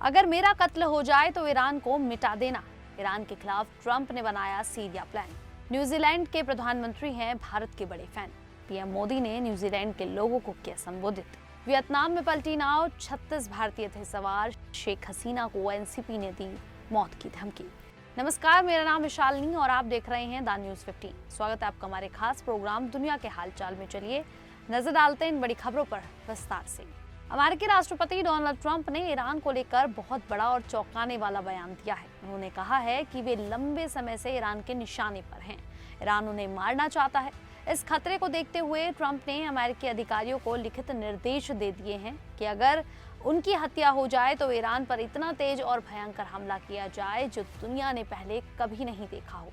अगर मेरा कत्ल हो जाए तो ईरान को मिटा देना। ईरान के खिलाफ ट्रंप ने बनाया सीरिया प्लान। न्यूजीलैंड के प्रधानमंत्री हैं भारत के बड़े फैन। पीएम मोदी ने न्यूजीलैंड के लोगों को किया संबोधित। वियतनाम में पलटी नाव, 36 भारतीय थे सवार। शेख हसीना को एनसीपी ने दी मौत की धमकी। नमस्कार, मेरा नाम है शालिनी और आप देख रहे हैं द न्यूज 15। स्वागत है आपका हमारे खास प्रोग्राम दुनिया के हालचाल में। चलिए नजर डालते हैं इन बड़ी खबरों पर विस्तार से। अमेरिकी राष्ट्रपति डोनाल्ड ट्रंप ने ईरान को लेकर बहुत बड़ा और चौंकाने वाला बयान दिया है। उन्होंने कहा है कि वे लंबे समय से ईरान के निशाने पर हैं। ईरान उन्हें मारना चाहता है। इस खतरे को देखते हुए ट्रंप ने अमेरिकी अधिकारियों को लिखित निर्देश दे दिए हैं कि अगर उनकी हत्या हो जाए तो ईरान पर इतना तेज और भयंकर हमला किया जाए जो दुनिया ने पहले कभी नहीं देखा हो।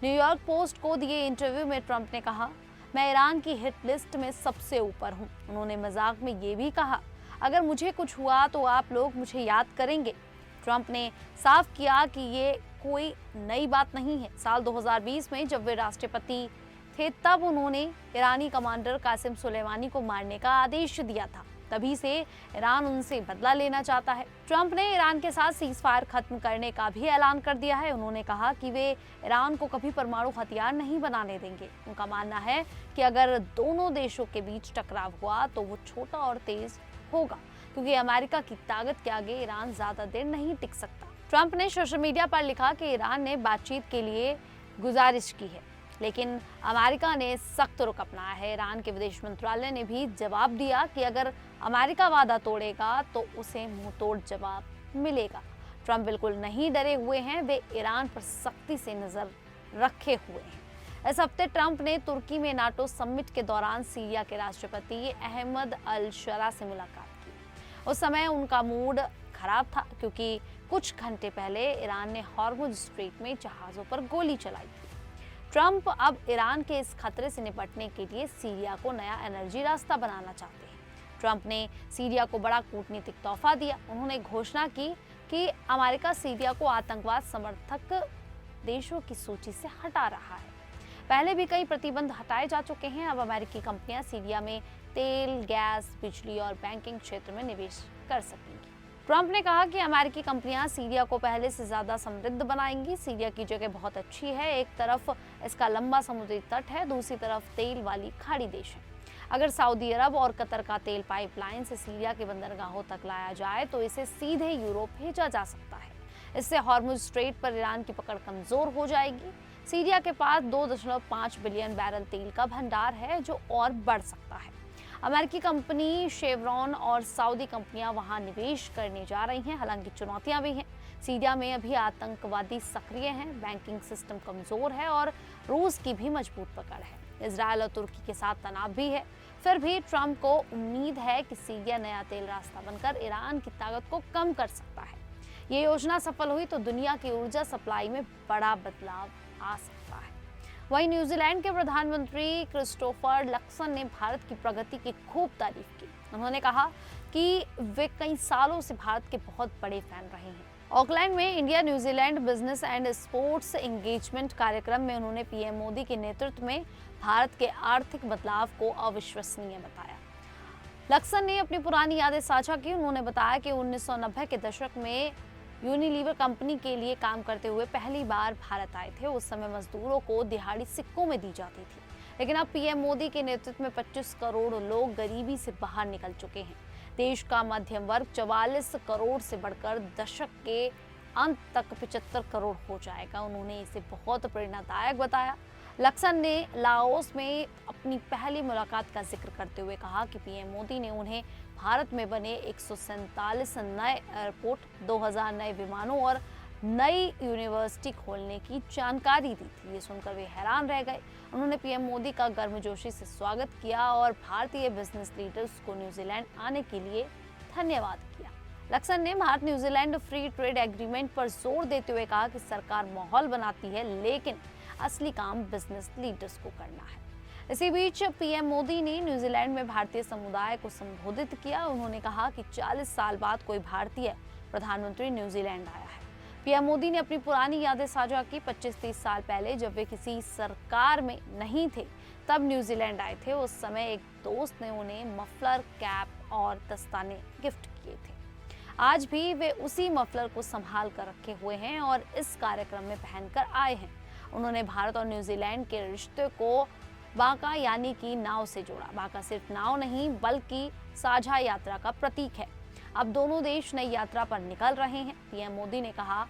न्यूयॉर्क पोस्ट को दिए इंटरव्यू में ट्रंप ने कहा, मैं ईरान की हिट लिस्ट में सबसे ऊपर हूं। उन्होंने मजाक में ये भी कहा, अगर मुझे कुछ हुआ तो आप लोग मुझे याद करेंगे। ट्रंप ने साफ किया कि ये कोई नई बात नहीं है। साल 2020 में जब वे राष्ट्रपति थे तब उन्होंने ईरानी कमांडर कासिम सुलेमानी को मारने का आदेश दिया था। तभी से ईरान उनसे बदला लेना चाहता है। ट्रंप ने ईरान के साथ सीज फायर खत्म करने का भी ऐलान कर दिया है। उन्होंने कहा कि वे ईरान को कभी परमाणु हथियार नहीं बनाने देंगे। उनका मानना है कि अगर दोनों देशों के बीच टकराव हुआ तो वो छोटा और तेज होगा, क्योंकि अमेरिका की ताकत के आगे ईरान ज्यादा देर नहीं टिक सकता। ट्रंप ने सोशल मीडिया पर लिखा कि ईरान ने बातचीत के लिए गुजारिश की है, लेकिन अमेरिका ने सख्त रुख अपनाया है। ईरान के विदेश मंत्रालय ने भी जवाब दिया कि अगर अमेरिका वादा तोड़ेगा तो उसे मुंहतोड़ जवाब मिलेगा। ट्रंप बिल्कुल नहीं डरे हुए हैं, वे ईरान पर सख्ती से नजर रखे हुए हैं। इस हफ्ते ट्रंप ने तुर्की में नाटो समिट के दौरान सीरिया के राष्ट्रपति अहमद अल शरा से मुलाकात की। उस समय उनका मूड खराब था क्योंकि कुछ घंटे पहले ईरान ने हॉर्मुज स्ट्रेट में जहाजों पर गोली चलाई थी। ट्रंप अब ईरान के इस खतरे से निपटने के लिए सीरिया को नया एनर्जी रास्ता बनाना चाहते हैं। ट्रंप ने सीरिया को बड़ा कूटनीतिक तोहफा दिया। उन्होंने घोषणा की कि अमेरिका सीरिया को आतंकवाद समर्थक देशों की सूची से हटा रहा है। पहले भी कई प्रतिबंध हटाए जा चुके हैं। अब अमेरिकी कंपनियां सीरिया में तेल, गैस, बिजली और बैंकिंग क्षेत्र में निवेश कर सकेंगी। ट्रंप ने कहा कि अमेरिकी कंपनियां सीरिया को पहले से ज्यादा समृद्ध बनाएंगी। सीरिया की जगह बहुत अच्छी है। एक तरफ इसका लंबा समुद्री तट है, दूसरी तरफ तेल वाली खाड़ी देश है। अगर सऊदी अरब और कतर का तेल पाइपलाइन से सीरिया के बंदरगाहों तक लाया जाए तो इसे सीधे यूरोप भेजा जा सकता है। इससे हॉर्मुज स्ट्रेट पर ईरान की पकड़ कमजोर हो जाएगी। सीरिया के पास 2.5 बिलियन बैरल तेल का भंडार है जो और बढ़ सकता है। अमेरिकी कंपनी शेवरॉन और सऊदी कंपनियां वहां निवेश करने जा रही हैं। हालांकि चुनौतियां भी हैं। सीरिया में अभी आतंकवादी सक्रिय हैं, बैंकिंग सिस्टम कमजोर है और रूस की भी मजबूत पकड़ है। इजरायल और तुर्की के साथ तनाव भी है। फिर भी ट्रंप को उम्मीद है कि सीरिया नया तेल रास्ता बनकर ईरान की ताकत को कम कर सकता है। ये योजना सफल हुई तो दुनिया की ऊर्जा सप्लाई में बड़ा बदलाव आ सकता है। वहीं न्यूजीलैंड के प्रधानमंत्री क्रिस्टोफर लक्सन ने भारत की प्रगति की खूब तारीफ की। उन्होंने कहा कि वे कई सालों से भारत के बहुत बड़े फैन रहे हैं। ऑकलैंड में India New Zealand business and sports engagement कार्यक्रम में उन्होंने पीएम मोदी के नेतृत्व में भारत के आर्थिक बदलाव को अविश्वसनीय बताया। लक्सन ने अपनी पुरानी यादें साझा की। उन्होंने बताया कि 1990 के दशक में यूनिलीवर कंपनी के लिए काम करते हुए पहली बार भारत आए थे। उस समय मजदूरों को दिहाड़ी सिक्कों में दी जाती थी, लेकिन अब पीएम मोदी के नेतृत्व में 25 करोड़ लोग गरीबी से बाहर निकल चुके हैं। देश का मध्यम वर्ग 44 करोड़ से बढ़कर दशक के अंत तक 75 करोड़ हो जाएगा। उन्होंने इसे बहुत प्रेरणादायक बताया। लक्सन ने लाओस में अपनी पहली मुलाकात का जिक्र करते हुए कहा कि पीएम मोदी ने उन्हें भारत में बने 147 नए एयरपोर्ट, 2000 नए विमानों और नई यूनिवर्सिटी खोलने की जानकारी दी थी। ये सुनकर वे हैरान रह गए। उन्होंने पीएम मोदी का गर्मजोशी से स्वागत किया और भारतीय बिजनेस लीडर्स को न्यूजीलैंड आने के लिए धन्यवाद किया। लक्सन ने Bharat New Zealand free trade agreement पर जोर देते हुए कहा कि सरकार माहौल बनाती है, लेकिन असली काम बिजनेस लीडर्स को करना है। इसी बीच पीएम मोदी ने न्यूजीलैंड में भारतीय समुदाय को संबोधित किया। उन्होंने कहा कि 40 साल बाद कोई भारतीय प्रधानमंत्री न्यूजीलैंड आया है। पीएम मोदी ने अपनी पुरानी यादें साझा की। 25-30 साल पहले जब वे किसी सरकार में नहीं थे तब न्यूजीलैंड आए थे। उस समय एक दोस्त ने उन्हें मफलर, कैप और दस्ताने गिफ्ट किए थे। आज भी वे उसी मफलर को संभाल कर रखे हुए हैं और इस कार्यक्रम में पहनकर आए हैं। उन्होंने भारत और न्यूजीलैंड के रिश्ते को बांका यानी कि नाव से जोड़ा। बांका सिर्फ नाव नहीं बल्कि साझा यात्रा का प्रतीक है। अब दोनों देश नई यात्रा पर निकल रहे हैं। पीएम मोदी ने कहा,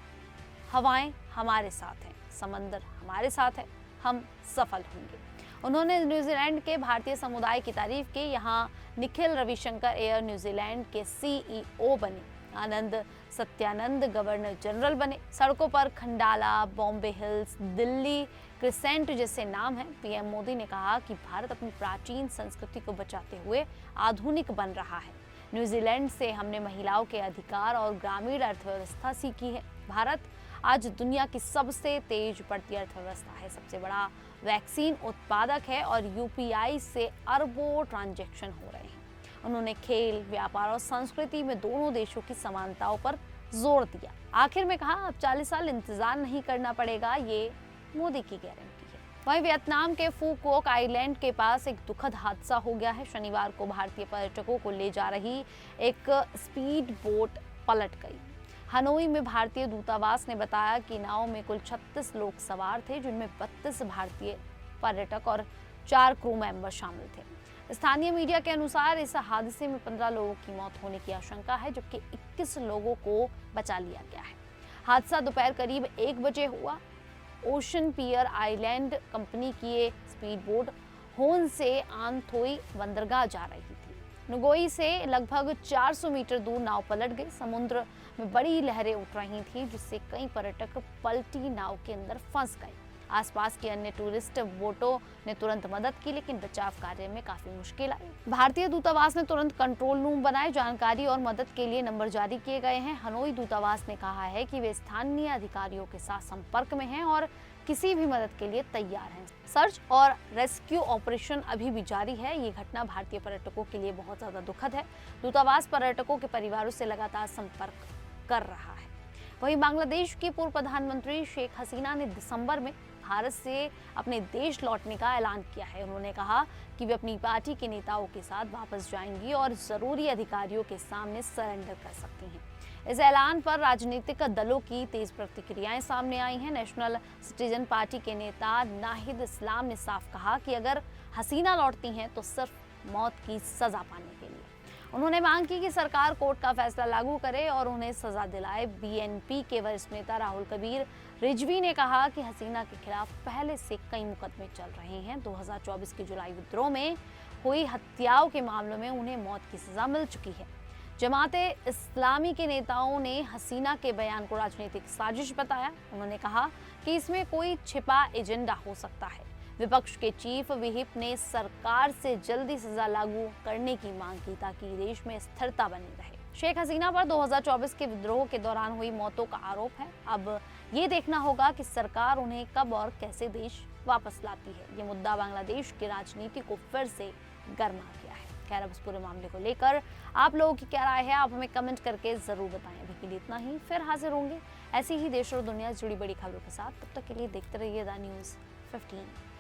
हवाएं हमारे साथ हैं, समंदर हमारे साथ है, हम सफल होंगे। उन्होंने न्यूजीलैंड के भारतीय समुदाय की तारीफ की। यहाँ निखिल रविशंकर एयर न्यूजीलैंड के CEO बने, आनंद सत्यानंद गवर्नर जनरल बने। सड़कों पर खंडाला, बॉम्बे हिल्स, दिल्ली क्रिसेंट जैसे नाम हैं। पीएम मोदी ने कहा कि भारत अपनी प्राचीन संस्कृति को बचाते हुए आधुनिक बन रहा है। न्यूजीलैंड से हमने महिलाओं के अधिकार और ग्रामीण अर्थव्यवस्था सीखी है। भारत आज दुनिया की सबसे तेज बढ़ती अर्थव्यवस्था है, सबसे बड़ा वैक्सीन उत्पादक है और UPI से अरबों ट्रांजैक्शन हो रहे हैं। उन्होंने खेल, व्यापार और संस्कृति में दोनों देशों की समानताओं पर जोर दिया। आखिर में कहा, अब 40 साल इंतजार नहीं करना पड़ेगा, ये मोदी की गारंटी है। वहीं वियतनाम के फू कोक आइलैंड के पास एक दुखद हादसा हो गया है। शनिवार को भारतीय पर्यटकों को ले जा रही एक स्पीड बोट पलट गई। हनोई में भारतीय दूतावास ने बताया कि नाव में कुल 36 लोग सवार थे, जिनमें 32 भारतीय पर्यटक और 4 क्रू मेंबर शामिल थे। स्थानीय मीडिया के अनुसार इस हादसे में 15 लोगों की मौत होने की आशंका है, जबकि 21 लोगों को बचा लिया गया है। हादसा दोपहर करीब 1 बजे हुआ। ओशन पियर आइलैंड कंपनी की ये स्पीड बोट होन से आनथोई बंदरगाह जा रही थी। नुगोई से लगभग 400 मीटर दूर नाव पलट गई। समुद्र में बड़ी लहरें उठ रही थी, जिससे कई पर्यटक पलटी नाव के अंदर फंस गए। आसपास की अन्य टूरिस्ट बोटों ने तुरंत मदद की, लेकिन बचाव कार्य में काफी मुश्किल आई। भारतीय दूतावास ने तुरंत कंट्रोल रूम बनाए, जानकारी और मदद के लिए नंबर जारी किए गए हैं। हनोई दूतावास ने कहा है कि वे स्थानीय अधिकारियों के साथ संपर्क में हैं और किसी भी मदद के लिए तैयार हैं। सर्च और रेस्क्यू ऑपरेशन अभी भी जारी है। ये घटना भारतीय पर्यटकों के लिए बहुत ज्यादा दुखद है। दूतावास पर्यटकों के परिवारों से लगातार संपर्क कर रहा है। वहीं बांग्लादेश की पूर्व प्रधानमंत्री शेख हसीना ने दिसंबर में भारत से अपने देश लौटने का ऐलान किया है। उन्होंने कहा कि वे अपनी पार्टी के नेताओं के साथ वापस जाएंगी और जरूरी अधिकारियों के सामने सरेंडर कर सकती हैं। इस ऐलान पर राजनीतिक दलों की तेज प्रतिक्रियाएं सामने आई हैं। नेशनल सिटीजन पार्टी के नेता नाहिद इस्लाम ने साफ कहा कि अगर हसीना लौटती हैं तो सिर्फ मौत की सजा पाने के लिए। उन्होंने मांग की कि सरकार कोर्ट का फैसला लागू करे और उन्हें सजा दिलाए। BNP के वरिष्ठ नेता राहुल कबीर रिजवी ने कहा कि हसीना के खिलाफ पहले से कई मुकदमे चल रहे हैं। 2024 के जुलाई विद्रोह में हुई हत्याओं के मामलों में उन्हें मौत की सजा मिल चुकी है। जमाते इस्लामी के नेताओं ने हसीना के बयान को राजनीतिक साजिश बताया। उन्होंने कहा कि इसमें कोई छिपा एजेंडा हो सकता है। विपक्ष के चीफ व्हिप ने सरकार से जल्दी सजा लागू करने की मांग की ताकि देश में स्थिरता बनी रहे। शेख हसीना पर 2024 के विद्रोह के दौरान हुई मौतों का आरोप है। अब ये देखना होगा कि सरकार उन्हें कब और कैसे देश वापस लाती है। ये मुद्दा बांग्लादेश की राजनीति को फिर से गरमा गया है। खैर, अब इस पूरे मामले को लेकर आप लोगों की क्या राय है, आप हमें कमेंट करके जरूर बताएं। अभी के लिए इतना ही, फिर हाजिर होंगे ऐसी ही देश और दुनिया से जुड़ी बड़ी खबरों के साथ। तब तक के लिए देखते रहिए द न्यूज़ 15।